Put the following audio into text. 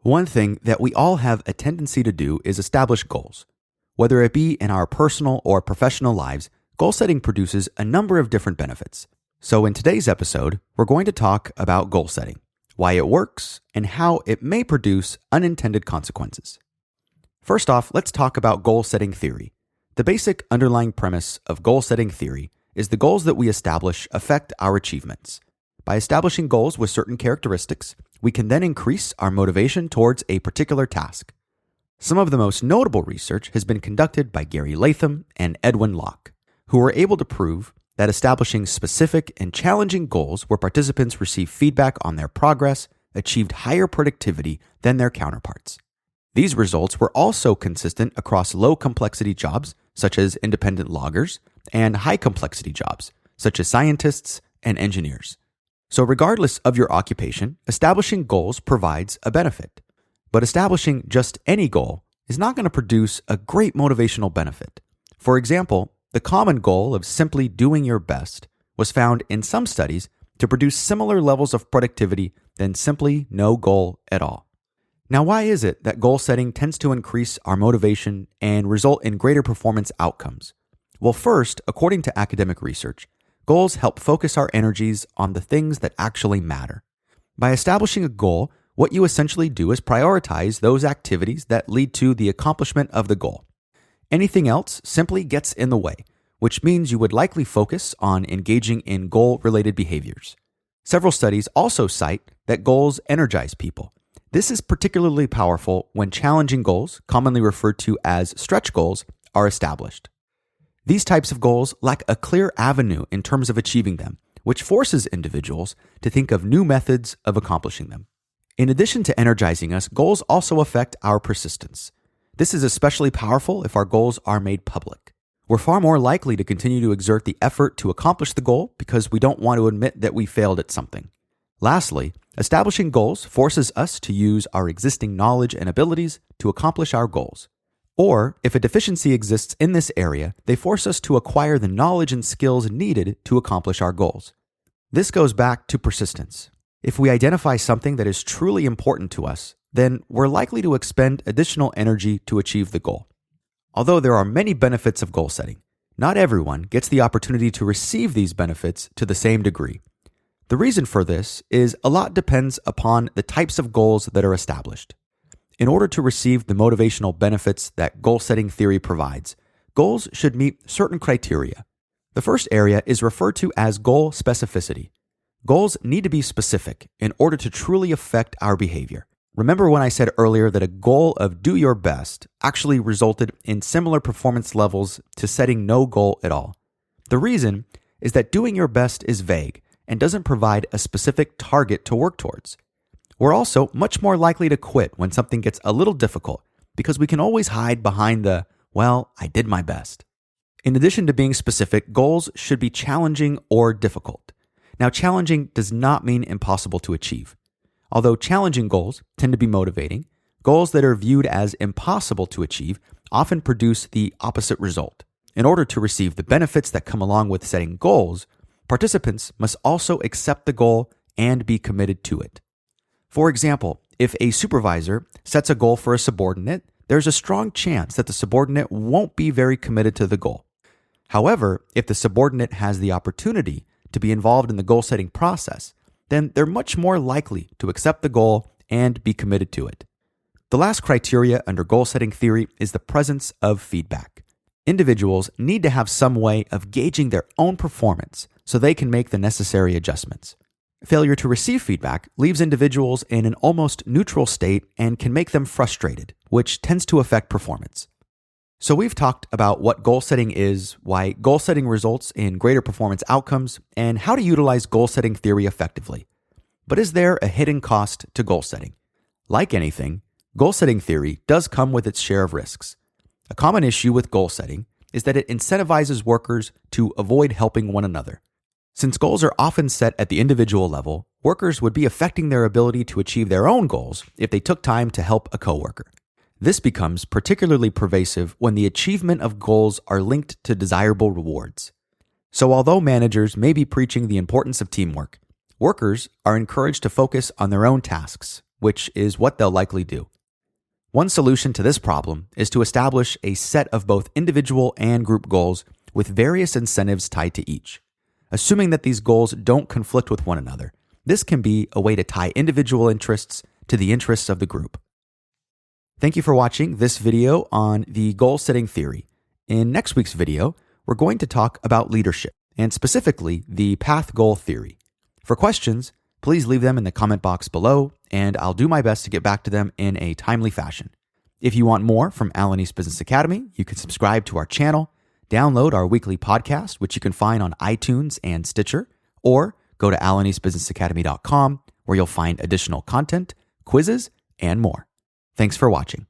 One thing that we all have a tendency to do is establish goals. Whether it be in our personal or professional lives, goal setting produces a number of different benefits. So in today's episode, we're going to talk about goal setting, why it works, and how it may produce unintended consequences. First off, let's talk about goal setting theory. The basic underlying premise of goal setting theory is the goals that we establish affect our achievements. By establishing goals with certain characteristics, we can then increase our motivation towards a particular task. Some of the most notable research has been conducted by Gary Latham and Edwin Locke, who were able to prove that establishing specific and challenging goals where participants receive feedback on their progress achieved higher productivity than their counterparts. These results were also consistent across low-complexity jobs, such as independent loggers, and high-complexity jobs, such as scientists and engineers. So regardless of your occupation, establishing goals provides a benefit. But establishing just any goal is not going to produce a great motivational benefit. For example, the common goal of simply doing your best was found in some studies to produce similar levels of productivity than simply no goal at all. Now, why is it that goal setting tends to increase our motivation and result in greater performance outcomes? Well, first, according to academic research, goals help focus our energies on the things that actually matter. By establishing a goal, what you essentially do is prioritize those activities that lead to the accomplishment of the goal. Anything else simply gets in the way, which means you would likely focus on engaging in goal-related behaviors. Several studies also cite that goals energize people. This is particularly powerful when challenging goals, commonly referred to as stretch goals, are established. These types of goals lack a clear avenue in terms of achieving them, which forces individuals to think of new methods of accomplishing them. In addition to energizing us, goals also affect our persistence. This is especially powerful if our goals are made public. We're far more likely to continue to exert the effort to accomplish the goal because we don't want to admit that we failed at something. Lastly, establishing goals forces us to use our existing knowledge and abilities to accomplish our goals. Or, if a deficiency exists in this area, they force us to acquire the knowledge and skills needed to accomplish our goals. This goes back to persistence. If we identify something that is truly important to us, then we're likely to expend additional energy to achieve the goal. Although there are many benefits of goal setting, not everyone gets the opportunity to receive these benefits to the same degree. The reason for this is a lot depends upon the types of goals that are established. In order to receive the motivational benefits that goal setting theory provides, goals should meet certain criteria. The first area is referred to as goal specificity. Goals need to be specific in order to truly affect our behavior. Remember when I said earlier that a goal of do your best actually resulted in similar performance levels to setting no goal at all? The reason is that doing your best is vague and doesn't provide a specific target to work towards. We're also much more likely to quit when something gets a little difficult because we can always hide behind the, well, I did my best. In addition to being specific, goals should be challenging or difficult. Now, challenging does not mean impossible to achieve. Although challenging goals tend to be motivating, goals that are viewed as impossible to achieve often produce the opposite result. In order to receive the benefits that come along with setting goals, participants must also accept the goal and be committed to it. For example, if a supervisor sets a goal for a subordinate, there's a strong chance that the subordinate won't be very committed to the goal. However, if the subordinate has the opportunity to be involved in the goal-setting process, then they're much more likely to accept the goal and be committed to it. The last criteria under goal-setting theory is the presence of feedback. Individuals need to have some way of gauging their own performance so they can make the necessary adjustments. Failure to receive feedback leaves individuals in an almost neutral state and can make them frustrated, which tends to affect performance. So we've talked about what goal setting is, why goal setting results in greater performance outcomes, and how to utilize goal setting theory effectively. But is there a hidden cost to goal setting? Like anything, goal setting theory does come with its share of risks. A common issue with goal setting is that it incentivizes workers to avoid helping one another. Since goals are often set at the individual level, workers would be affecting their ability to achieve their own goals if they took time to help a coworker. This becomes particularly pervasive when the achievement of goals are linked to desirable rewards. So although managers may be preaching the importance of teamwork, workers are encouraged to focus on their own tasks, which is what they'll likely do. One solution to this problem is to establish a set of both individual and group goals with various incentives tied to each. Assuming that these goals don't conflict with one another, this can be a way to tie individual interests to the interests of the group. Thank you for watching this video on the goal-setting theory. In next week's video, we're going to talk about leadership, and specifically the path goal theory. For questions, please leave them in the comment box below, and I'll do my best to get back to them in a timely fashion. If you want more from Allen East Business Academy, you can subscribe to our channel, download our weekly podcast, which you can find on iTunes and Stitcher, or go to alleneastbusinessacademy.com, where you'll find additional content, quizzes, and more. Thanks for watching.